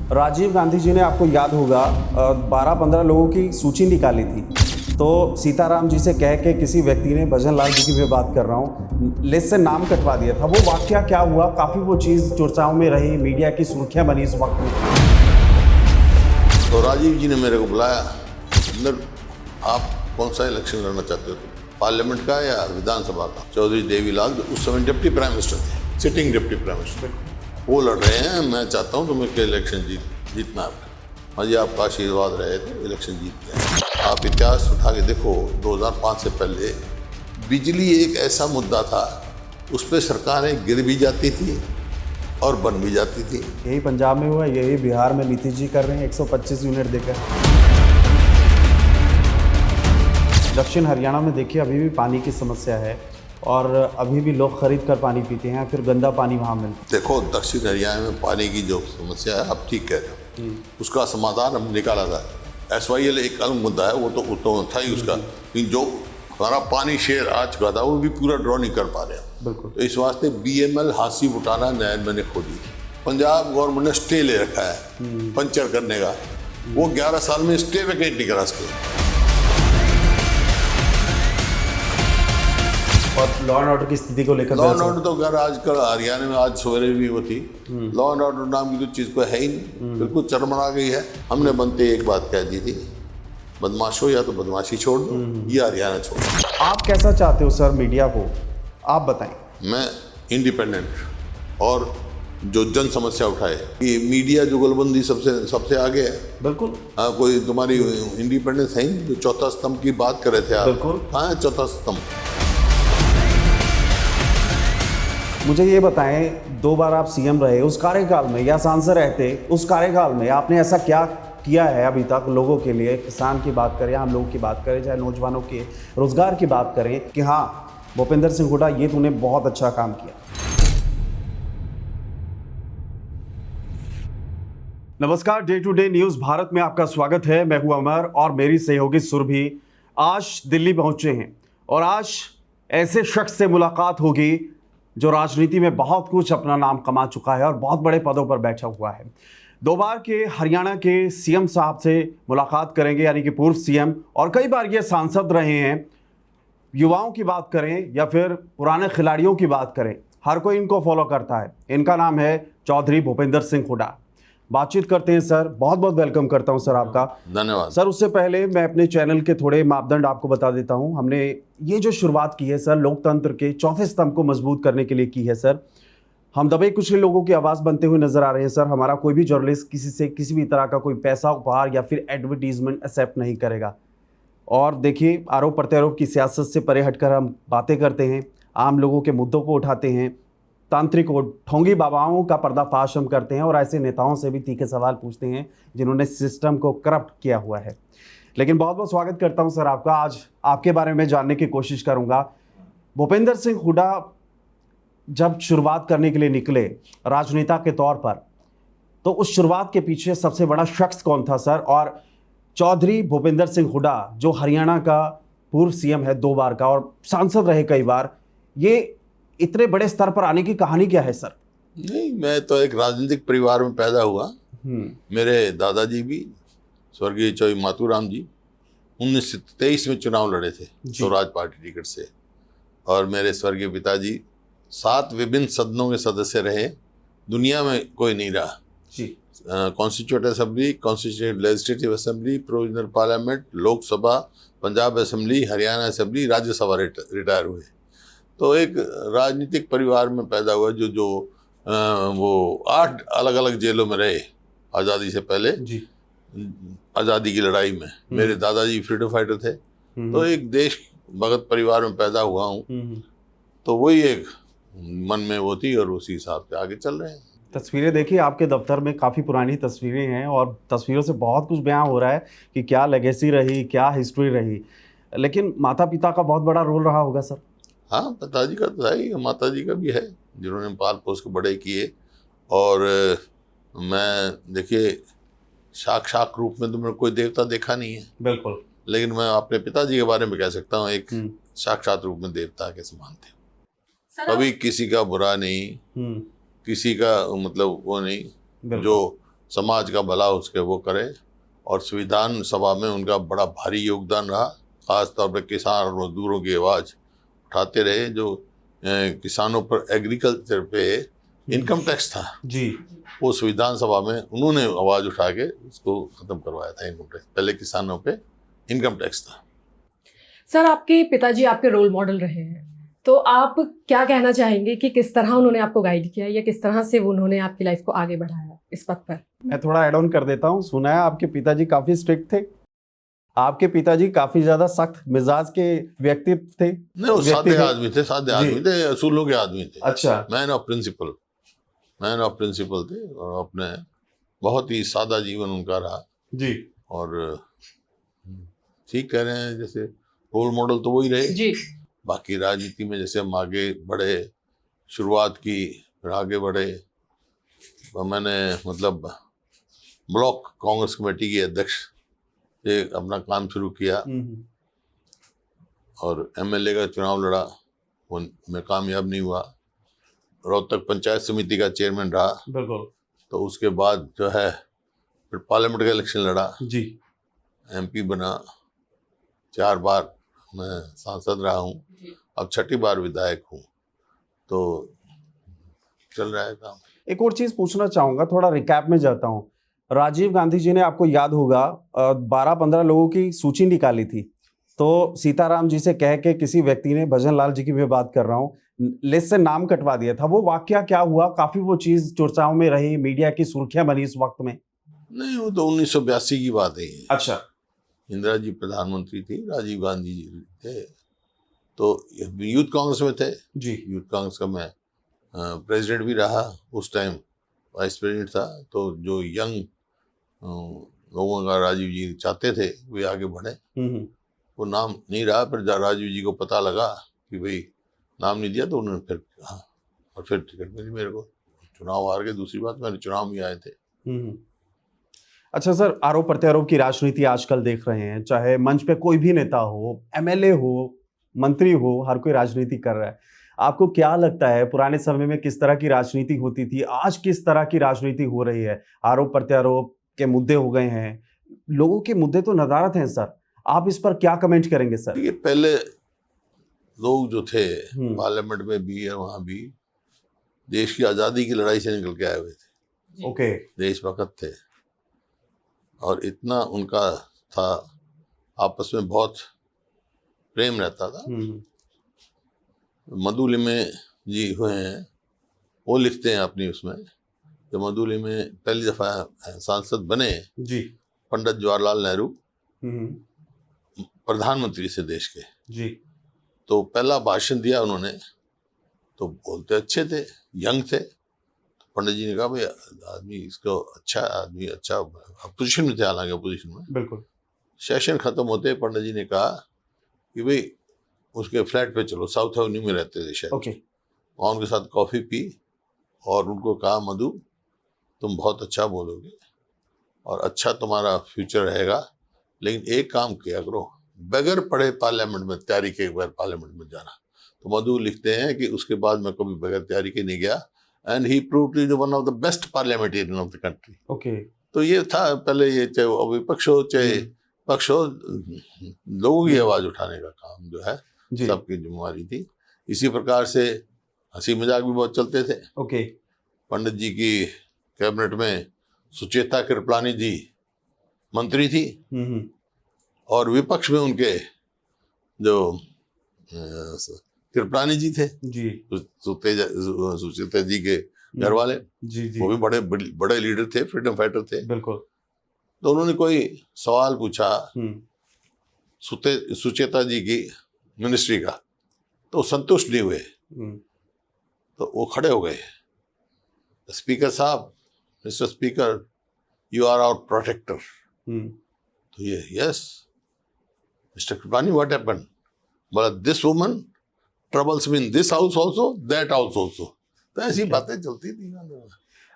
राजीव गांधी जी ने, आपको याद होगा, 12-15 लोगों की सूची निकाली थी। तो सीताराम जी से कह के किसी व्यक्ति ने, भजन लाल जी की मैं बात कर रहा हूँ, लिस्ट से नाम कटवा दिया था। वो वाकया क्या हुआ? काफ़ी वो चीज़ चर्चाओं में रही, मीडिया की सुर्खियाँ बनी इस वक्त में। तो राजीव जी ने मेरे को बुलाया, अंदर आप कौन सा इलेक्शन लड़ना चाहते हो, पार्लियामेंट का या विधानसभा का? चौधरी देवीलाल उस समय डिप्टी प्राइम मिनिस्टर थे, सिटिंग डिप्टी प्राइम मिनिस्टर, वो लड़ रहे हैं। मैं चाहता हूँ तुम्हें इलेक्शन जीतना है, मुझे आपका आशीर्वाद रहे तो इलेक्शन जीतते हैं। आप इतिहास उठा के देखो, 2005 से पहले बिजली एक ऐसा मुद्दा था, उस पर सरकारें गिर भी जाती थी और बन भी जाती थी। यही पंजाब में हुआ, यही बिहार में नीतीश जी कर रहे हैं 125 यूनिट देकर। दक्षिण हरियाणा में देखिए अभी भी पानी की समस्या है और अभी भी लोग खरीद कर पानी पीते हैं, फिर गंदा पानी वहाँ मिलता है। देखो, दक्षिण हरियाणा में पानी की जो समस्या है, आप ठीक कह रहे हो, उसका समाधान हमने निकाला था। SYL एक अलग मुद्दा है, वो तो था ही उसका, लेकिन जो हमारा पानी शेयर आ चुका था वो भी पूरा ड्रॉ नहीं कर पा रहे हैं। बिल्कुल। तो इस वास्ते BML हासी बुटाना नहर मैंने खोदी। पंजाब गवर्नमेंट ने स्टे ले रखा है पंचर करने का, वो 11 साल में स्टे वेकेट नहीं करा सके। और लॉ एंड ऑर्डर की स्थिति को लेकर लॉ एंड ऑर्डर तो अगर आजकल हरियाणा में आज सवेरे भी वो थी, लॉ एंड ऑर्डर नाम की तो चीज़ कोई है ही नहीं, बिल्कुल चरमरा गई है। हमने बनते एक बात कह दी थी, बदमाशो या तो बदमाशी छोड़ दो या हरियाणा छोड़ दो। आप कैसा चाहते हो सर मीडिया को, आप बताएं। मैं इंडिपेंडेंट और जो जन समस्या उठाए, ये मीडिया जुगलबंदी सबसे आगे है। बिल्कुल। कोई तुम्हारी इंडिपेंडेंस है ही, जो चौथा स्तंभ की बात कर रहे थे आप, बिल्कुल। कहाँ है चौथा स्तंभ? मुझे ये बताएं, 2 बार आप CM रहे, उस कार्यकाल में या सांसद रहते उस कार्यकाल में आपने ऐसा क्या किया है अभी तक लोगों के लिए? किसान की बात करें, हम लोगों की बात करें, चाहे नौजवानों के रोजगार की बात करें, कि हाँ भूपेंद्र सिंह हुड्डा ये तूने बहुत अच्छा काम किया। नमस्कार, day to day news Bharat में आपका स्वागत है। मैं हूं अमर और मेरी सहयोगी सुरभि आज दिल्ली पहुंचे हैं और आज ऐसे शख्स से मुलाकात होगी जो राजनीति में बहुत कुछ अपना नाम कमा चुका है और बहुत बड़े पदों पर बैठा हुआ है। 2 बार के हरियाणा के CM साहब से मुलाकात करेंगे, यानी कि पूर्व CM, और कई बार ये सांसद रहे हैं। युवाओं की बात करें या फिर पुराने खिलाड़ियों की बात करें, हर कोई इनको फॉलो करता है। इनका नाम है चौधरी भूपेंद्र सिंह हुड्डा। बातचीत करते हैं सर। बहुत बहुत वेलकम करता हूं सर आपका। धन्यवाद सर। उससे पहले मैं अपने चैनल के थोड़े मापदंड आपको बता देता हूं। हमने ये जो शुरुआत की है सर, लोकतंत्र के चौथे स्तंभ को मजबूत करने के लिए की है सर। हम दबे कुचले लोगों की आवाज़ बनते हुए नजर आ रहे हैं सर। हमारा कोई भी जर्नलिस्ट किसी से किसी भी तरह का कोई पैसा, उपहार या फिर एडवर्टीजमेंट एक्सेप्ट नहीं करेगा। और देखिए, आरोप प्रत्यारोप की सियासत से परे हटकर हम बातें करते हैं, आम लोगों के मुद्दों को उठाते हैं, तांत्रिक और ढोंगी बाबाओं का पर्दाफाश हम करते हैं और ऐसे नेताओं से भी तीखे सवाल पूछते हैं जिन्होंने सिस्टम को करप्ट किया हुआ है। लेकिन बहुत बहुत स्वागत करता हूं सर आपका। आज आपके बारे में जानने की कोशिश करूंगा। भूपेंद्र सिंह हुड्डा जब शुरुआत करने के लिए निकले राजनेता के तौर पर, तो उस शुरुआत के पीछे सबसे बड़ा शख्स कौन था सर? और चौधरी भूपेंद्र सिंह हुड्डा जो हरियाणा का पूर्व CM है 2 बार का और सांसद रहे कई बार, ये इतने बड़े स्तर पर आने की कहानी क्या है सर? नहीं, मैं तो एक राजनीतिक परिवार में पैदा हुआ। मेरे दादाजी भी, स्वर्गीय चौधरी मातूराम जी, 1923 में चुनाव लड़े थे स्वराज पार्टी टिकट से, और मेरे स्वर्गीय पिताजी 7 विभिन्न सदनों के सदस्य रहे। दुनिया में कोई नहीं रहा जी। Constitute assembly, constitute legislative assembly, provisional parliament, Lok Sabha, Punjab assembly, Haryana assembly, Rajya Sabha retire हुए। तो एक राजनीतिक परिवार में पैदा हुआ जो वो 8 अलग अलग जेलों में रहे आज़ादी से पहले जी। आज़ादी की लड़ाई में मेरे दादाजी फ्रीडम फाइटर थे। तो एक देश भगत परिवार में पैदा हुआ हूँ, तो वही एक मन में वो थी और उसी हिसाब से आगे चल रहे हैं। तस्वीरें देखिए, आपके दफ्तर में काफ़ी पुरानी तस्वीरें हैं और तस्वीरों से बहुत कुछ बयां हो रहा है कि क्या लेगेसी रही, क्या हिस्ट्री रही। लेकिन माता पिता का बहुत बड़ा रोल रहा होगा सर। हाँ, पिताजी का तो है ही, माता जी का भी है, जिन्होंने पाल पोस के बड़े किए। और मैं देखिए, साक्षात रूप में तो मैंने कोई देवता देखा नहीं है, बिल्कुल, लेकिन मैं अपने पिताजी के बारे में कह सकता हूँ, एक साक्षात रूप में देवता के समान थे। कभी किसी का बुरा नहीं, किसी का मतलब वो नहीं, जो समाज का भला उसके वो करे। और संविधान सभा में उनका बड़ा भारी योगदान रहा, खास तौर पर किसान और मजदूरों की आवाज़ उठाते रहे। जो किसानों पर एग्रीकल्चर पे इनकम टैक्स था जी, वो संविधान सभा में उन्होंने आवाज़ उठा के उसको ख़त्म करवाया था। इनकम टैक्स पहले किसानों पे इनकम टैक्स था। सर, आपके पिताजी आपके रोल मॉडल रहे हैं, तो आप क्या कहना चाहेंगे कि किस तरह उन्होंने आपको गाइड किया या किस तरह से उन्होंने आपकी लाइफ को आगे बढ़ाया इस पथ पर? मैं थोड़ा ऐड ऑन कर देता हूँ। सुना है आपके पिताजी काफी स्ट्रिक्ट थे, आपके पिताजी काफी ज्यादा सख्त मिजाज के व्यक्ति थे? नहीं, वो सादे आदमी थे, सादे आदमी थे, असूलों के आदमी थे। अच्छा, मैन ऑफ प्रिंसिपल थे और अपने बहुत ही सादा जीवन उनका रहा जी। और ठीक कह रहे हैं, जैसे रोल मॉडल तो वही रहे जी। बाकी राजनीति में जैसे हम आगे बढ़े, शुरुआत की, फिर आगे बढ़े। तो मैंने मतलब ब्लॉक कांग्रेस कमेटी के अध्यक्ष से अपना काम शुरू किया और एमएलए का चुनाव लड़ा, वो में कामयाब नहीं हुआ। रोहतक पंचायत समिति का चेयरमैन रहा, बिल्कुल। तो उसके बाद जो है फिर पार्लियामेंट का इलेक्शन लड़ा जी, एमपी बना, 4 बार मैं सांसद रहा हूँ, अब 6ठी बार विधायक हूँ, तो चल रहा है काम। एक और चीज पूछना चाहूंगा, थोड़ा रिकैप में जाता हूँ। राजीव गांधी जी ने, आपको याद होगा, 12-15 लोगों की सूची निकाली थी, तो सीताराम जी से कह के किसी व्यक्ति ने, भजन लाल जी की मैं बात कर रहा हूँ, लिस्ट से नाम कटवा दिया था। वो वाकया क्या हुआ? काफी वो चीज चर्चाओं में रही, मीडिया की सुर्खियां बनी उस वक्त में। नहीं, वो तो 1982 की बात है। अच्छा। इंदिरा जी प्रधानमंत्री थी, राजीव गांधी जी थे, तो यूथ कांग्रेस में थे जी। यूथ कांग्रेस का मैं प्रेसिडेंट भी रहा, उस टाइम वाइस प्रेसिडेंट था। तो जो यंग लोगों का राजीव जी चाहते थे वे आगे बढ़े, वो नाम नहीं रहा। फिर राजीव जी को पता लगा कि भाई नाम नहीं दिया, तो उन्होंने फिर कहा और फिर टिकट मिली मेरे को। चुनाव हार के दूसरी बात, मैंने चुनाव में आए थे। अच्छा सर, आरोप प्रत्यारोप की राजनीति आजकल देख रहे हैं, चाहे मंच पे कोई भी नेता हो, एमएलए हो, मंत्री हो, हर कोई राजनीति कर रहा है। आपको क्या लगता है, पुराने समय में किस तरह की राजनीति होती थी, आज किस तरह की राजनीति हो रही है? आरोप प्रत्यारोप के मुद्दे हो गए हैं, लोगों के मुद्दे तो नदारत हैं सर, आप इस पर क्या कमेंट करेंगे सर? ये पहले लोग जो थे पार्लियामेंट में भी और वहाँ भी देश की आज़ादी की लड़ाई से निकल के आए हुए थे। ओके। देशभक्त थे और इतना उनका था, आपस में बहुत प्रेम रहता था। मधुलिमे जी हुए हैं, वो लिखते हैं अपनी उसमें, जब मधुलिमे पहली दफा सांसद बने जी, पंडित जवाहरलाल नेहरू प्रधानमंत्री से देश के जी, तो पहला भाषण दिया उन्होंने, तो बोलते अच्छे थे, यंग थे। तो पंडित जी ने कहा भाई आदमी इसको अच्छा, आदमी अच्छा, अपोजिशन में थे, हालांकि अपोजिशन में। बिल्कुल। सेशन खत्म होते पंडित जी ने कहा कि भाई उसके फ्लैट पे चलो, साउथ एवेन्यू में रहते थे शायद। ओके। वहाँ उनके साथ कॉफ़ी पी और उनको कहा मधु तुम बहुत अच्छा बोलोगे और अच्छा तुम्हारा फ्यूचर रहेगा, लेकिन एक काम किया करो, बगैर पढ़े पार्लियामेंट में तैयारी के बगैर पार्लियामेंट में जाना। तो मधु लिखते हैं कि उसके बाद मैं कभी बगैर तैयारी के नहीं गया, and he proved to be one of the best parliamentarian of the country. Okay. तो ये था पहले, ये चाहे वो विपक्ष हो चाहे पक्ष हो, लोगों की आवाज़ उठाने का काम जो है सबकी जिम्मेवारी थी। इसी प्रकार से हंसी मजाक भी बहुत चलते थे। ओके। पंडित जी की कैबिनेट में सुचेता कृपलानी जी मंत्री थी और विपक्ष में उनके जो कृपलानी जी थे जी, सुचेता जी के घर वाले जी, वो भी बड़े लीडर थे, फ्रीडम फाइटर थे। बिल्कुल। तो उन्होंने कोई सवाल पूछा सुचेता जी की मिनिस्ट्री का, तो संतुष्ट नहीं हुए, तो वो खड़े हो गए, स्पीकर साहब, mister speaker, you are our protector. तो ये yes mister Kripalani, what happened? बोला this woman troubles in this house also, that house also. तो ऐसी बातें चलती थी।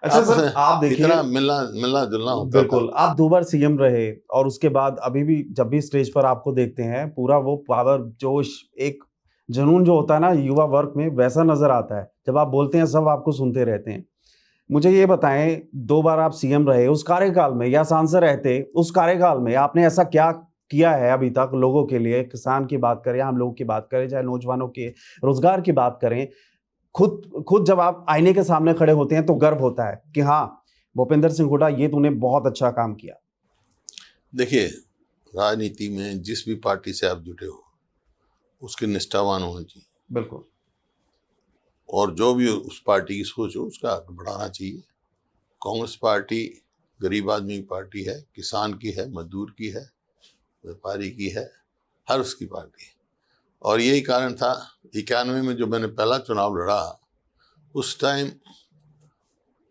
अच्छा सर, आप देखिए, इतना मिलना जुलना होता बिल्कुल। आप 2 बार सीएम रहे और उसके बाद अभी भी जब भी स्टेज पर आपको देखते हैं, पूरा वो पावर, जोश, एक जुनून जो होता है ना युवा वर्ग में, वैसा नजर आता है। जब आप बोलते हैं सब आपको सुनते रहते हैं। मुझे ये बताएं, 2 बार आप सीएम रहे, उस कार्यकाल में या सांसद रहते उस कार्यकाल में आपने ऐसा क्या किया है अभी तक लोगों के लिए? किसान की बात करें, हम लोगों की बात करें, चाहे नौजवानों के रोजगार की बात करें, खुद जब आप आईने के सामने खड़े होते हैं तो गर्व होता है कि हाँ भूपेंद्र सिंह हुड्डा, ये तूने बहुत अच्छा काम किया। देखिए, राजनीति में जिस भी पार्टी से आप जुटे हो उसके निष्ठावान होना चाहिए। बिल्कुल। और जो भी उस पार्टी की सोच हो उसका आगे बढ़ाना चाहिए। कांग्रेस पार्टी गरीब आदमी की पार्टी है, किसान की है, मजदूर की है, व्यापारी की है, हर उसकी पार्टी है। और यही कारण था 91 में जो मैंने पहला चुनाव लड़ा, उस टाइम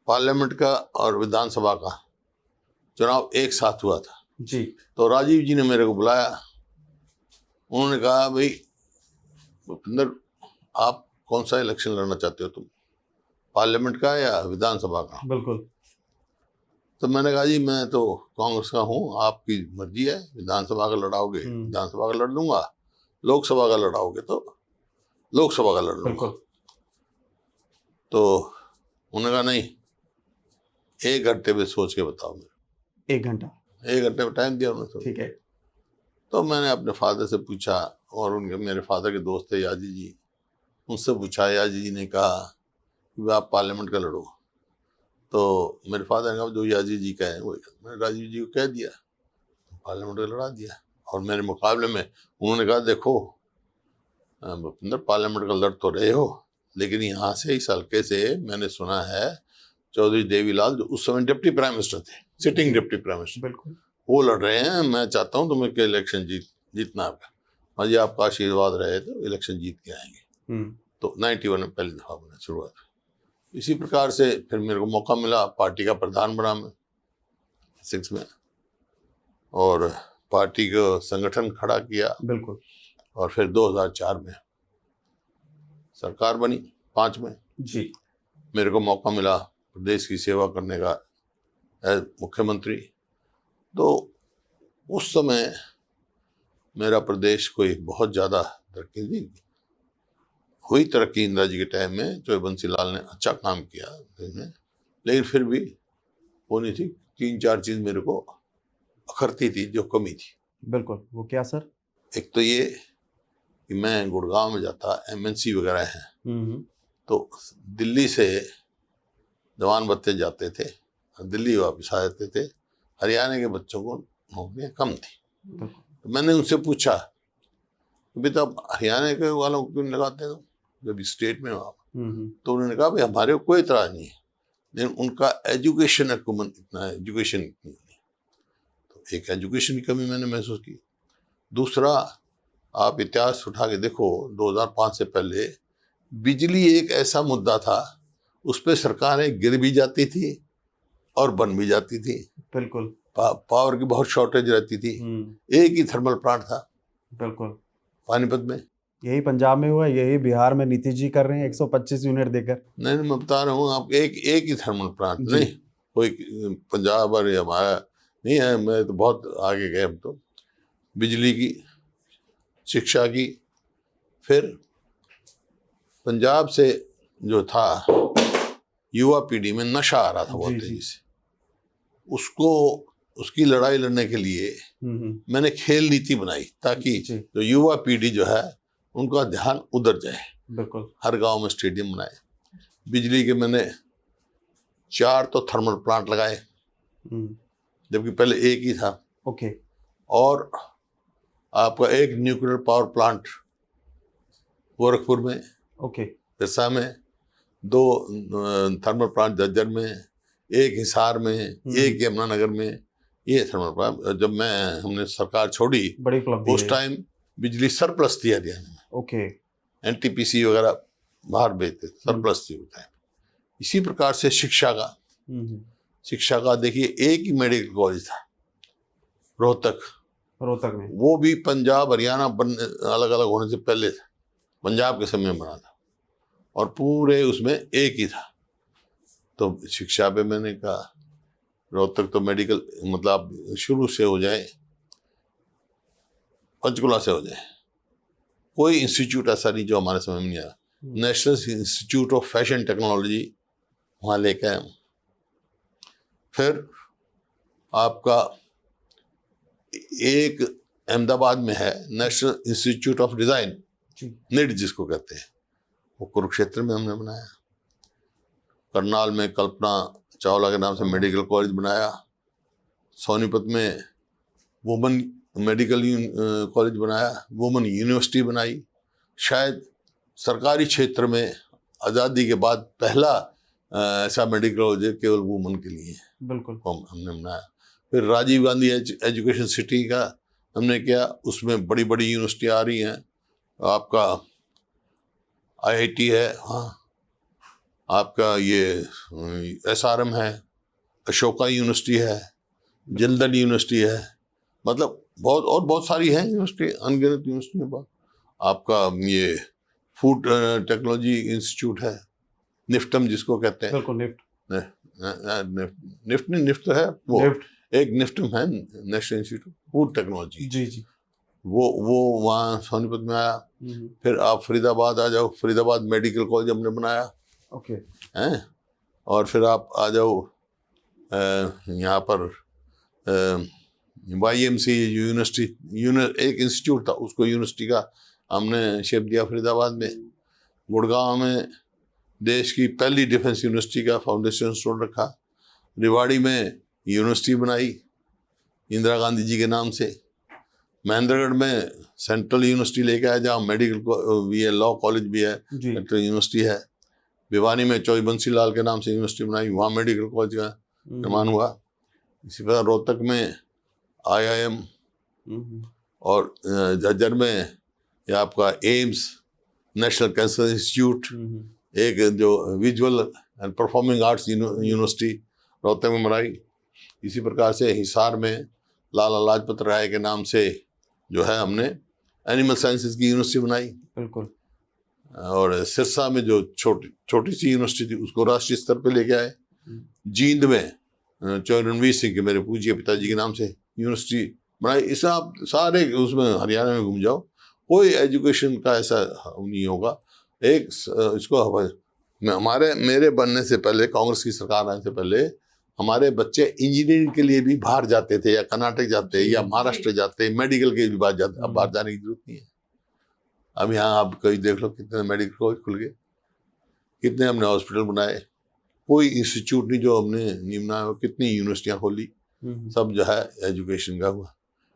पार्लियामेंट का और विधानसभा का चुनाव एक साथ हुआ था जी। तो राजीव जी ने मेरे को बुलाया। उन्होंने कहा, भाई भूपेंद्र, आप कौन सा इलेक्शन लड़ना चाहते हो तुम, पार्लियामेंट का या विधानसभा का? बिल्कुल। तो मैंने कहा, जी मैं तो कांग्रेस का हूँ, आपकी मर्जी है, विधानसभा का लड़ाओगे विधानसभा का लड़ लूंगा, लोकसभा का लड़ाओगे तो लोकसभा का लड़ लूंगा। तो उन्होंने कहा, नहीं, 1 घंटे में सोच के बताओ मेरे। 1 घंटा? 1 घंटे में टाइम दिया उन्होंने। ठीक है। तो मैंने अपने फादर से पूछा, और उनके मेरे फादर के दोस्त थे याजी जी, उनसे पूछा। याजी जी ने कहा कि आप पार्लियामेंट का लड़ो। तो मेरे फादर ने कहा, जो याजी जी कहे वही। मैंने राजीव जी को कह दिया, पार्लियामेंट का लड़ा दिया। और मेरे मुकाबले में उन्होंने कहा, देखो भूपेंद्र, पार्लियामेंट का लड़ तो रहे हो, लेकिन यहाँ से इस हल्के से मैंने सुना है चौधरी देवीलाल, जो उस समय डिप्टी प्राइम मिनिस्टर थे, सिटिंग डिप्टी प्राइम मिनिस्टर, बिल्कुल, वो लड़ रहे हैं। मैं चाहता हूँ तुम्हें इलेक्शन जीतना आपका, और ये आपका आशीर्वाद रहे तो इलेक्शन जीत के आएंगे। तो 91 में पहली दफा बना शुरुआत। इसी प्रकार से फिर मेरे को मौका मिला, पार्टी का प्रधान बना मैं 6 में, और पार्टी को संगठन खड़ा किया। बिल्कुल। और फिर 2004 में सरकार बनी 5 में जी। मेरे को मौका मिला प्रदेश की सेवा करने का एज मुख्यमंत्री। तो उस समय मेरा प्रदेश कोई बहुत ज़्यादा तरक्की नहीं हुई। तरक्की इंदिरा जी के टाइम में, जो बंसीलाल ने अच्छा काम किया, लेकिन फिर भी वो नहीं थी। 3-4 चीज़ मेरे को अखरती थी, जो कमी थी। बिल्कुल। वो क्या सर? एक तो ये कि मैं गुड़गांव में जाता, MNC वगैरह हैं, तो दिल्ली से जवान बच्चे जाते थे और दिल्ली वापस आ जाते थे। हरियाणा के बच्चों को नौकरियाँ कम थी। तो मैंने उनसे पूछा, बेटा हरियाणा के वालों को क्यों नहीं लगाते हो जब स्टेट में हो आप? तो उन्होंने कहा, भाई हमारे को कोई इतराज नहीं है, लेकिन उनका एजुकेशन इतना है, एजुकेशन इतनी नहीं। तो एक एजुकेशन की कमी मैंने महसूस की। दूसरा, आप इतिहास उठा के देखो, 2005 से पहले बिजली एक ऐसा मुद्दा था, उस पर सरकारें गिर भी जाती थी और बन भी जाती थी। बिल्कुल। पावर की बहुत शॉर्टेज रहती थी। एक ही थर्मल प्लांट था। बिल्कुल। पानीपत में। यही पंजाब में हुआ, यही बिहार में नीतीश जी कर रहे हैं 125 यूनिट देकर। नहीं, मैं बता रहा हूँ आप, एक ही थर्मल प्लांट नहीं, कोई पंजाब और हमारा नहीं है। मैं तो बहुत आगे गए हम तो। बिजली की, शिक्षा की, फिर पंजाब से जो था, युवा पीढ़ी में नशा आ रहा था बहुत तेजी से। उसकी लड़ाई लड़ने के लिए मैंने खेल नीति बनाई, ताकि जो युवा पीढ़ी जो है उनका ध्यान उधर जाए। बिल्कुल। हर गांव में स्टेडियम बनाए। बिजली के मैंने 4 तो थर्मल प्लांट लगाए, जबकि पहले एक ही था। ओके। और आपका एक न्यूक्लियर पावर प्लांट गोरखपुर में, ओके, सिरसा में, 2 थर्मल प्लांट झज्जर में, एक हिसार में, एक यमुनानगर में। ये थर्मल प्लांट जब हमने सरकार छोड़ी, बड़ी उपलब्धि, उस टाइम बिजली सरप्लस थी हरियाणा में। ओके। NTPC वगैरह बाहर बेचते, सरप्लस थी होता है। इसी प्रकार से शिक्षा का देखिए, एक ही मेडिकल कॉलेज था रोहतक में, वो भी पंजाब हरियाणा अलग अलग होने से पहले था, पंजाब के समय में बना था, और पूरे उसमें एक ही था। तो शिक्षा पे मैंने कहा, रोहतक तो मेडिकल मतलब शुरू से हो जाए, पंचकुला से हो जाए, कोई इंस्टीट्यूट ऐसा नहीं जो हमारे समय में नहीं आया। National Institute of Fashion Technology वहाँ लेके आए, फिर आपका एक अहमदाबाद में है नेशनल इंस्टीट्यूट ऑफ डिज़ाइन, निट जिसको कहते हैं, वो कुरुक्षेत्र में हमने बनाया। करनाल में कल्पना चावला के नाम से मेडिकल कॉलेज बनाया। सोनीपत में वुमन मेडिकल कॉलेज बनाया, वुमन यूनिवर्सिटी बनाई। शायद सरकारी क्षेत्र में आज़ादी के बाद पहला ऐसा मेडिकल कॉलेज केवल वुमन के लिए है, बिल्कुल हमने बनाया। फिर राजीव गांधी एजुकेशन सिटी का हमने किया, उसमें बड़ी बड़ी यूनिवर्सिटी आ रही हैं। आपका IIT है, हाँ, आपका ये SRM है, अशोका यूनिवर्सिटी है, जिंदल यूनिवर्सिटी है, मतलब बहुत सारी हैं यूनिवर्सिटी, अनगिनत यूनिवर्सिटी है। आपका ये फूड टेक्नोलॉजी इंस्टीट्यूट है, निफ्टम जिसको कहते हैं। बिल्कुल निफ्ट तो है वो, निफ्ट। एक निफ्टम है नेशनल इंस्टीट्यूट फूड टेक्नोलॉजी, जी वो वहाँ सोनीपत में आया। फिर आप फरीदाबाद आ जाओ, फरीदाबाद मेडिकल कॉलेज हमने बनाया, ओके हैं। और फिर आप आ जाओ यहाँ पर YMC यूनिवर्सिटी, एक इंस्टीट्यूट था, उसको यूनिवर्सिटी का हमने शेप दिया फरीदाबाद में। गुड़गांव में देश की पहली डिफेंस यूनिवर्सिटी का फाउंडेशन स्टोन रखा। रेवाड़ी में यूनिवर्सिटी बनाई इंदिरा गांधी जी के नाम से। महेंद्रगढ़ में सेंट्रल यूनिवर्सिटी लेके आया, जहाँ मेडिकल भी है, लॉ कॉलेज भी है, सेंट्रल यूनिवर्सिटी है। भिवानी में चौधरी बंसी लाल के नाम से यूनिवर्सिटी बनाई, वहाँ मेडिकल कॉलेज का निर्माण हुआ। इसी प्रकार रोहतक में IIM, और झज्जर में ये आपका एम्स नेशनल कैंसर इंस्टीट्यूट, एक जो visual and performing arts university Rohtak में बनाई। इसी प्रकार से हिसार में लाला लाजपत राय के नाम से जो है हमने एनिमल साइंसेज की यूनिवर्सिटी बनाई। बिल्कुल। और सिरसा में जो छोटी सी यूनिवर्सिटी थी उसको राष्ट्रीय स्तर पे लेके आए। जींद में चौधरी रणवीर सिंह के, मेरे पूज्य पिताजी के नाम से यूनिवर्सिटी बनाई। इस आप सारे उसमें हरियाणा में घूम जाओ, कोई एजुकेशन का ऐसा नहीं होगा। एक इसको मेरे बनने से पहले, कांग्रेस की सरकार आने से पहले, हमारे बच्चे इंजीनियरिंग के लिए भी बाहर जाते थे, या कर्नाटक जाते या महाराष्ट्र जाते, मेडिकल के भी बाहर जाते। अब बाहर जाने की जरूरत नहीं है। अब यहाँ आप कहीं देख लो कितने मेडिकल कॉलेज खुल गए, कितने हमने हॉस्पिटल बनाए। कोई इंस्टीट्यूट नहीं जो हमने नहीं बनाया, कितनी यूनिवर्सिटियाँ खोली, सब जो है एजुकेशन का हुआ।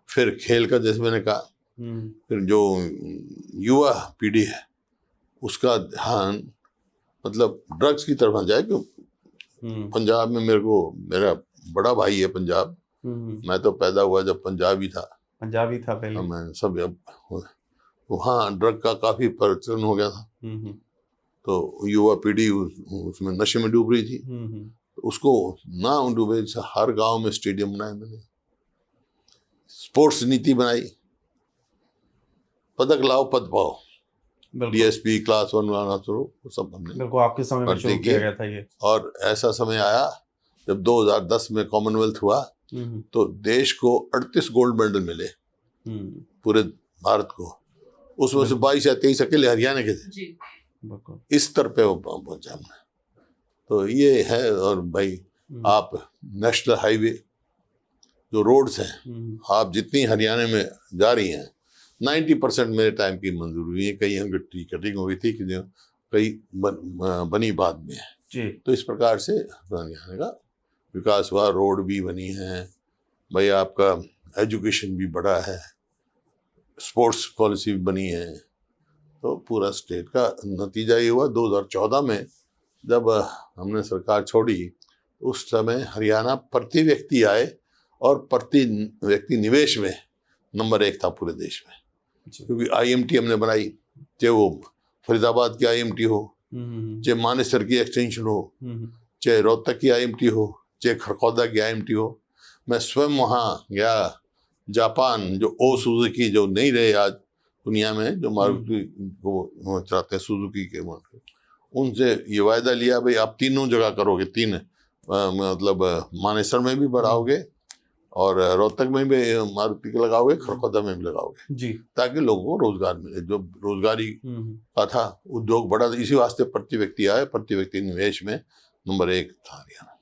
फिर खेल का, जैसे मैंने कहा, फिर जो युवा पीढ़ी है उसका ध्यान मतलब ड्रग्स की तरफ ना जाए। क्यों पंजाब में मेरा बड़ा भाई है पंजाब, मैं तो पैदा हुआ जब पंजाब ही था पहले। मैं सब वहाँ ड्रग का काफी प्रचलन हो गया था, तो युवा पीढ़ी उसमें नशे में डूब रही थी। तो उसको ना डूबे, हर गांव में स्टेडियम बनाए मैंने, स्पोर्ट्स नीति बनाई, पदक लाओ पद पाओ, DSP क्लास 1 सब हमने बिल्कुल आपके समय में शुरू किया गया था ये। और ऐसा समय आया जब 2010 में कॉमनवेल्थ हुआ तो देश को 38 गोल्ड मेडल मिले, पूरे भारत को। उसमें से 22 या 23 अकेले हरियाणा के थे। इस स्तर पे वो पहुंचा हमने। तो ये है। और भाई आप नेशनल हाईवे जो रोड्स हैं, आप जितनी हरियाणा में जा रही हैं, 90% मेरे टाइम की मंजूर हुई है। कई अंगठी कटिंग हुई थी, कि जो कई बनी बाद में है। तो इस प्रकार से हरियाणा का विकास हुआ, रोड भी बनी है भाई, आपका एजुकेशन भी बढ़ा है, स्पोर्ट्स पॉलिसी भी बनी है। तो पूरा स्टेट का नतीजा ये हुआ। 2014 में जब हमने सरकार छोड़ी, उस समय हरियाणा प्रति व्यक्ति आय और प्रति व्यक्ति निवेश में नंबर 1 था पूरे देश में। क्योंकि IMT हमने बनाई, चाहे वो फरीदाबाद की IMT हो, चाहे मानेसर की एक्सटेंशन हो, चाहे रोहतक की IMT हो, चाहे खरखौदा की IMT हो। मैं स्वयं वहाँ गया। जापान जो सुजुकी जो नहीं रहे आज दुनिया में, जो मारुति को चलाते हैं सुजुकी के, उनसे ये वायदा लिया भाई आप तीनों जगह करोगे, मतलब मानेसर में भी बढ़ाओगे और रोहतक में भी मारुति के लगाओगे, खरखौदा में भी लगाओगे जी, ताकि लोगों को रोजगार मिले। जो रोजगारी का था उद्योग बढ़ा, इसी वास्ते प्रति व्यक्ति आए, प्रति व्यक्ति निवेश में नंबर 1 था हरियाणा।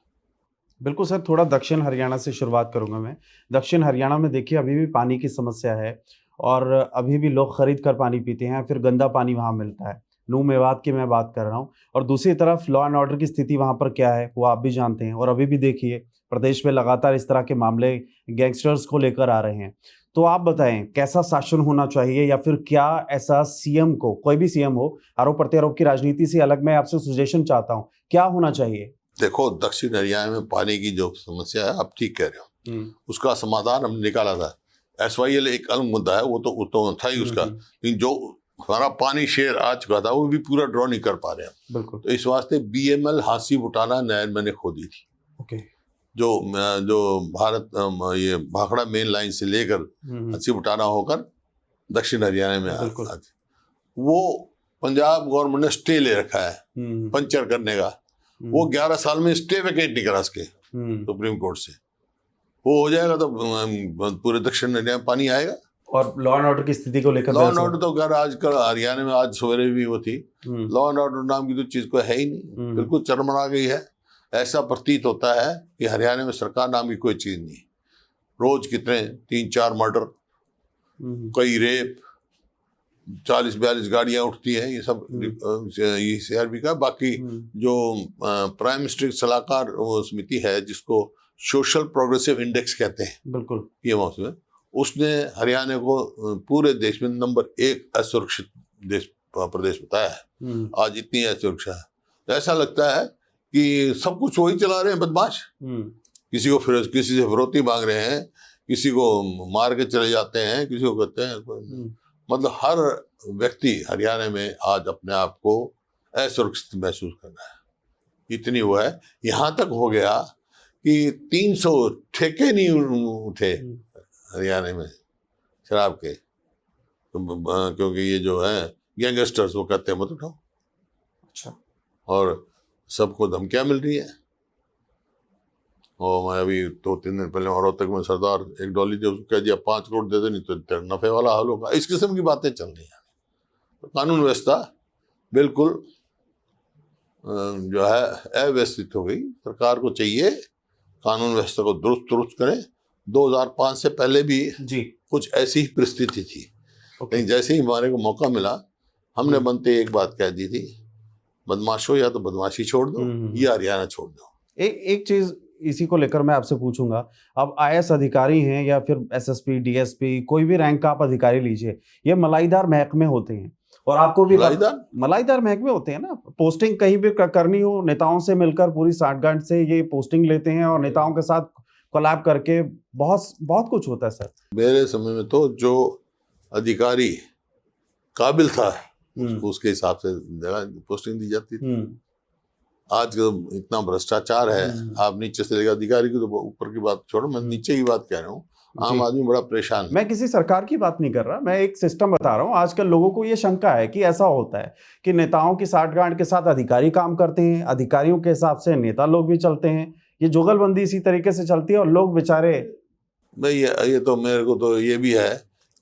बिल्कुल सर, थोड़ा दक्षिण हरियाणा से शुरुआत करूंगा मैं। दक्षिण हरियाणा में देखिए अभी भी पानी की समस्या है और अभी भी लोग खरीद कर पानी पीते हैं, फिर गंदा पानी वहाँ मिलता है। नूह मेवात की मैं बात कर रहा हूँ और दूसरी तरफ लॉ एंड ऑर्डर की स्थिति वहाँ पर क्या है वो आप भी जानते हैं और अभी भी देखिए प्रदेश में लगातार इस तरह के मामले गैंगस्टर्स को लेकर आ रहे हैं। तो आप बताएं कैसा शासन होना चाहिए या फिर क्या ऐसा सीएम को, कोई भी सीएम हो, आरोप प्रत्यारोप की राजनीति से अलग मैं आपसे सजेशन चाहता हूँ, क्या होना चाहिए? देखो, दक्षिण हरियाणा में पानी की जो समस्या है, आप ठीक कह रहे हो, उसका समाधान हमने निकाला था। SYL एक अलग मुद्दा है, वो तो था ही उसका, लेकिन जो हमारा पानी शेयर आ चुका था वो भी पूरा ड्रॉ नहीं कर पा रहे हैं। बिल्कुल। तो इस वास्ते BML हांसी बुटाना नहर मैंने खो दी थी। ओके। जो भारत ये भाखड़ा मेन लाइन से लेकर हांसी बुटाना होकर दक्षिण हरियाणा में आज वो पंजाब गवर्नमेंट ने स्टे ले रखा है पंचर करने का। वो 11 साल में स्टे वेकेट नहीं करा सके सुप्रीम कोर्ट से। वो हो जाएगा तो पूरे दक्षिण हरियाणा में पानी आएगा। और लॉ एंड ऑर्डर की स्थिति को लेकर लॉ एंड ऑर्डर तो खैर आजकल हरियाणा में आज सवेरे भी वो थी, लॉ एंड ऑर्डर नाम की तो चीज को है ही नहीं, बिल्कुल चरमरा गई है। ऐसा प्रतीत होता है कि हरियाणा में सरकार नाम की कोई चीज नहीं। रोज कितने 3-4 मर्डर, कई रेप, 40-42 गाड़ियां उठती हैं, ये सब ये CRB का। बाकी जो प्राइम मिनिस्टर सलाहकार वो समिति है जिसको सोशल प्रोग्रेसिव इंडेक्स कहते हैं, बिल्कुल PMO में, उसने हरियाणा को पूरे देश में नंबर 1 असुरक्षित प्रदेश बताया है। आज इतनी असुरक्षा है, ऐसा लगता है कि सब कुछ वही चला रहे हैं बदमाश। किसी से फिरौती मांग रहे हैं, किसी को मार के चले जाते हैं, किसी को कहते हैं। मतलब हर व्यक्ति हरियाणा में आज अपने आप को असुरक्षित महसूस कर रहा है। इतनी वो है, यहाँ तक हो गया कि 300 ठेके नहीं उठे हरियाणा में शराब के, तो क्योंकि ये जो है गैंगस्टर्स वो कहते हैं मत उठाओ। अच्छा। और सबको धमकियां मिल रही है। और मैं अभी 2-3 दिन पहले रोहतक में सरदार एक डॉली थे, उसको कह दिया 5 करोड़ दे दे, नहीं तो नफे वाला हाल होगा। इस किस्म की बातें चल रही हैं। तो कानून व्यवस्था बिल्कुल जो है अव्यवस्थित हो गई। सरकार को चाहिए कानून व्यवस्था को दुरुस्त करें। 2005 से पहले भी कुछ ऐसी ही परिस्थिति थी, लेकिन जैसे ही हमारे को मौका मिला हमने बनते एक बात कह दी थी, बदमाशो या तो बदमाशी छोड़ दो या हरियाणा छोड़ दो। एक चीज इसी को लेकर मैं आपसे पूछूंगा, अब IAS अधिकारी हैं या फिर SSP DSP कोई भी रैंक का आप अधिकारी लीजिए, ये मलाईदार महकमे होते हैं और आपको भी मलाईदार महकमे होते हैं ना। पोस्टिंग कहीं भी करनी हो, नेताओं से मिलकर पूरी साठगांठ से ये पोस्टिंग लेते हैं और नेताओं के साथ कोलैब करके बहुत कुछ होता है सर। मेरे समय में तो जो अधिकारी काबिल था उसके हिसाब से पोस्टिंग दी जाती थी। आज इतना भ्रष्टाचार है, आप नीचे से लेकर अधिकारी की तो ऊपर की बात छोड़ो, मैं नीचे की बात कह रहा हूँ। आम आदमी बड़ा परेशान है। मैं किसी सरकार की बात नहीं कर रहा, मैं एक सिस्टम बता रहा हूँ। आजकल लोगों को ये शंका है कि ऐसा होता है कि नेताओं की साठगांठ के साथ अधिकारी काम करते हैं, अधिकारियों के हिसाब से नेता लोग भी चलते हैं। ये जुगलबंदी इसी तरीके से चलती है और लोग बेचारे। भाई ये तो मेरे को तो ये भी है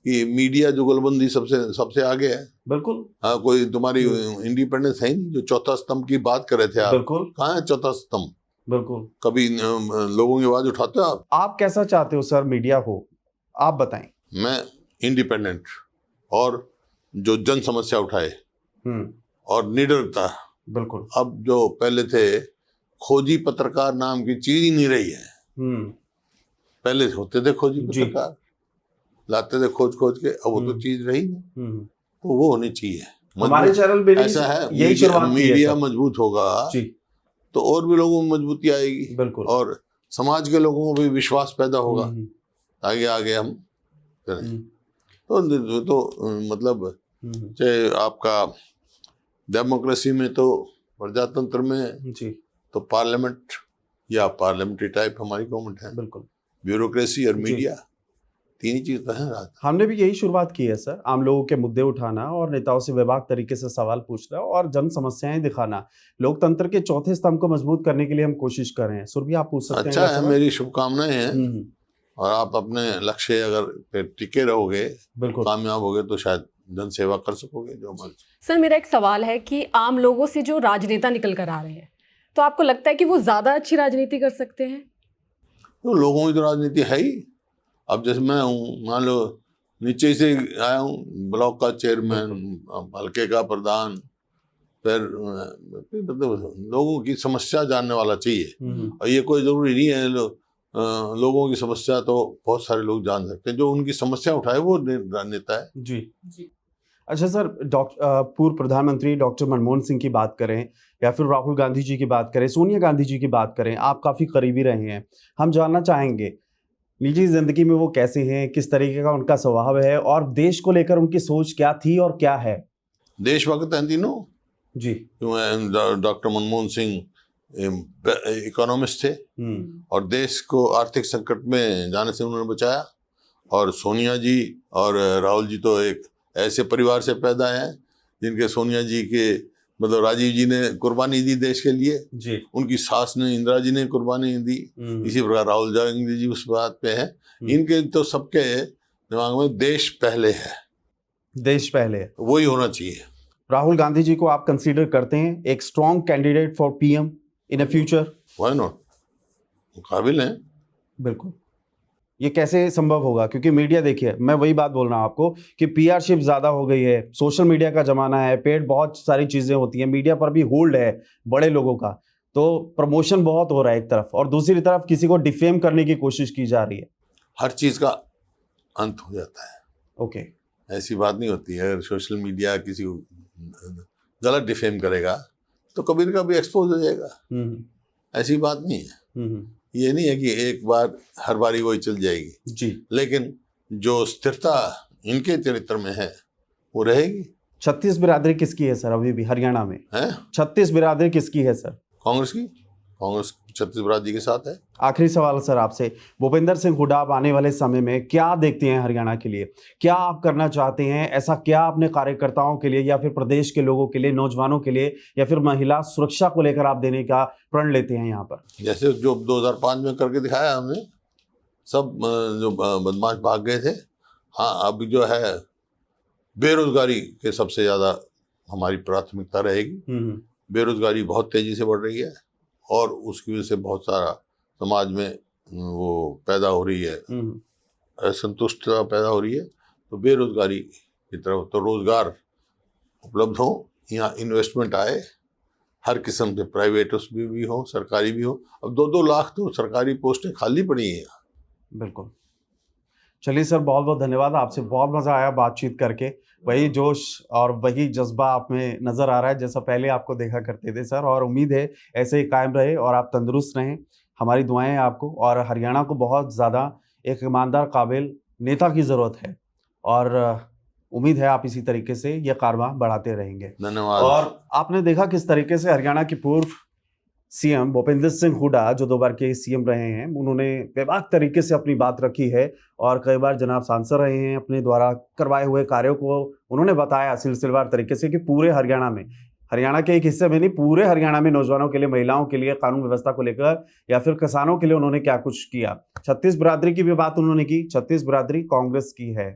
कि मीडिया जुगलबंदी सबसे आगे है। बिल्कुल। हाँ, कोई तुम्हारी इंडिपेंडेंस है नहीं। जो चौथा स्तंभ की बात कर रहे थे आप, बिल्कुल, कहाँ है चौथा स्तंभ? बिल्कुल। कभी लोगों की आवाज उठाते हो आप कैसा चाहते हो सर मीडिया हो, आप बताएं। मैं इंडिपेंडेंट और जो जन समस्या उठाए और निडरता। बिल्कुल। अब जो पहले थे खोजी पत्रकार नाम की चीज ही नहीं रही है। पहले होते थे खोजी पत्रकार, लाते थे खोज के, अब वो तो चीज रही नहीं। तो वो होनी चाहिए। हमारे चैनल पे ऐसा है, मीडिया मजबूत होगा तो और भी लोगों में मजबूती आएगी। बिल्कुल। और समाज के लोगों को भी विश्वास पैदा होगा, आगे हम करें। तो मतलब चाहे आपका डेमोक्रेसी में तो प्रजातंत्र में तो पार्लियामेंट या पार्लियामेंट्री टाइप हमारी गवर्नमेंट है। बिल्कुल। ब्यूरोक्रेसी और मीडिया, तीन ही चीज है। हमने भी यही शुरुआत की है सर, आम लोगों के मुद्दे उठाना और नेताओं से बेबाक तरीके से सवाल पूछना और जन समस्याएं दिखाना। लोकतंत्र के चौथे स्तंभ को मजबूत करने के लिए हम कोशिश कर रहे हैं। सुरभि आप पूछ सकते हैं। अच्छा है, मेरी शुभकामनाएं हैं और आप अपने लक्ष्य अगर टिके रहोगे, बिल्कुल कामयाब होगे तो शायद जन सेवा कर सकोगे। जो सर मेरा एक सवाल है कि आम लोगों से जो राजनेता निकल कर आ रहे हैं, तो आपको लगता है कि वो ज्यादा अच्छी राजनीति कर सकते हैं? तो लोगों की तो राजनीति है ही। अब जैसे मैं हूँ, मान लो नीचे से आया हूँ, ब्लॉक का चेयरमैन, हल्के का प्रधान, फिर मतलब लोगों की समस्या जानने वाला चाहिए। और ये कोई जरूरी नहीं है लोगों की समस्या तो बहुत सारे लोग जान सकते हैं, जो उनकी समस्या उठाए वो नेता है। जी। अच्छा सर, पूर्व प्रधानमंत्री डॉक्टर मनमोहन सिंह की बात करें या फिर राहुल गांधी जी की बात करें, सोनिया गांधी जी की बात करें, आप काफ़ी करीबी रहे हैं। हम जानना चाहेंगे निजी जिंदगी में वो कैसे हैं, किस तरीके का उनका स्वभाव है और देश को लेकर उनकी सोच क्या थी और क्या है? देशभक्त हैं तीनों जी। डॉक्टर मनमोहन सिंह इकोनॉमिस्ट थे और देश को आर्थिक संकट में जाने से उन्होंने बचाया। और सोनिया जी और राहुल जी तो एक ऐसे परिवार से पैदा हैं जिनके सोनिया जी के मतलब राजीव जी ने कुर्बानी दी देश के लिए जी, उनकी सास ने इंदिरा जी ने कुर्बानी दी। इसी प्रकार राहुल गांधी जी उस बात पे हैं। इनके तो सबके दिमाग में देश पहले है, देश पहले, वही होना चाहिए। राहुल गांधी जी को आप कंसीडर करते हैं एक strong candidate for PM in a future? Why not, काबिल हैं। बिल्कुल। ये कैसे संभव होगा? क्योंकि मीडिया, देखिए मैं वही बात बोल रहा हूँ आपको कि पीआरशिप ज़्यादा हो गई है, सोशल मीडिया का ज़माना है, पेड बहुत सारी चीज़ें होती हैं, मीडिया पर भी होल्ड है बड़े लोगों का, तो प्रमोशन बहुत हो रहा है एक तरफ, और दूसरी तरफ किसी को डिफेम करने की कोशिश की जा रही है। हर चीज़ का अंत हो जाता है। ओके। ऐसी बात नहीं होती है। अगर सोशल मीडिया किसी को गलत डिफेम करेगा तो कभी न कभी एक्सपोज हो जाएगा। ऐसी बात नहीं है। ये नहीं है कि एक बार हर बारी वही चल जाएगी जी, लेकिन जो स्थिरता इनके चरित्र में है वो रहेगी। 36 बिरादरी किसकी है सर अभी भी हरियाणा में? है 36 बिरादरी किसकी है सर? कांग्रेस की। कांग्रेस 36 बिरादरी के साथ है। आखिरी सवाल सर आपसे, भूपेंद्र सिंह हुड्डा आप आने वाले समय में क्या देखते हैं हरियाणा के लिए? क्या आप करना चाहते हैं? ऐसा क्या अपने कार्यकर्ताओं के लिए या फिर प्रदेश के लोगों के लिए, नौजवानों के लिए या फिर महिला सुरक्षा को लेकर आप देने का प्रण लेते हैं यहाँ पर? जैसे जो 2005 में करके दिखाया हमने, सब जो बदमाश भाग गए थे। हाँ, अब जो है बेरोजगारी के सबसे ज़्यादा हमारी प्राथमिकता रहेगी। बेरोजगारी बहुत तेज़ी से बढ़ रही है और उसकी वजह से बहुत सारा समाज में वो पैदा हो रही है, असंतुष्टता पैदा हो रही है। तो बेरोजगारी की तरफ तो रोजगार उपलब्ध हो, यहाँ इन्वेस्टमेंट आए, हर किस्म के प्राइवेट उसमें भी हो, सरकारी भी हो। अब 2-2 लाख तो सरकारी पोस्टें खाली पड़ी हैं। बिल्कुल। चलिए सर, बहुत बहुत धन्यवाद। आपसे बहुत मज़ा आया बातचीत करके। वही जोश और वही जज्बा आप में नज़र आ रहा है जैसा पहले आपको देखा करते थे सर, और उम्मीद है ऐसे ही कायम रहे और आप तंदुरुस्त रहें। हमारी दुआएं हैं आपको, और हरियाणा को बहुत ज़्यादा एक ईमानदार, काबिल नेता की ज़रूरत है, और उम्मीद है आप इसी तरीके से ये कारवां बढ़ाते रहेंगे। धन्यवाद। और आपने देखा किस तरीके से हरियाणा के पूर्व सीएम भूपेंद्र सिंह हुड्डा, जो 2 बार के सीएम रहे हैं, उन्होंने बेबाक तरीके से अपनी बात रखी है और कई बार जनाब सांसद रहे हैं। अपने द्वारा करवाए हुए कार्यों को उन्होंने बताया सिलसिलेवार तरीके से कि पूरे हरियाणा में, हरियाणा के एक हिस्से में नहीं, पूरे हरियाणा में नौजवानों के लिए, महिलाओं के लिए, कानून व्यवस्था को लेकर या फिर किसानों के लिए उन्होंने क्या कुछ किया। 36 बिरादरी की भी बात उन्होंने की। 36 बिरादरी कांग्रेस की है,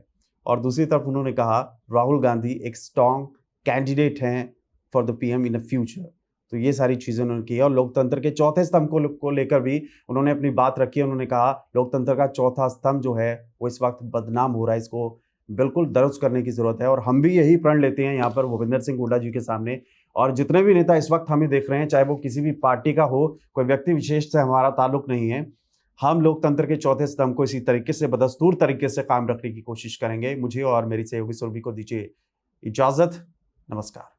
और दूसरी तरफ उन्होंने कहा राहुल गांधी एक स्ट्रॉन्ग कैंडिडेट हैं for the PM in the future. तो ये सारी चीज़ें उन्होंने की, और लोकतंत्र के चौथे स्तंभ को लेकर भी उन्होंने अपनी बात रखी है। उन्होंने कहा लोकतंत्र का चौथा स्तंभ जो है वो इस वक्त बदनाम हो रहा है, इसको बिल्कुल दुरुस्त करने की ज़रूरत है। और हम भी यही प्रण लेते हैं यहाँ पर भूपेंद्र सिंह हुड्डा जी के सामने, और जितने भी नेता इस वक्त हमें देख रहे हैं, चाहे वो किसी भी पार्टी का हो, कोई व्यक्ति विशेष से हमारा ताल्लुक नहीं है, हम लोकतंत्र के चौथे स्तंभ को इसी तरीके से, बदस्तूर तरीके से कायम रखने की कोशिश करेंगे। मुझे और मेरी सहयोगी सुरभि को दीजिए इजाज़त। नमस्कार।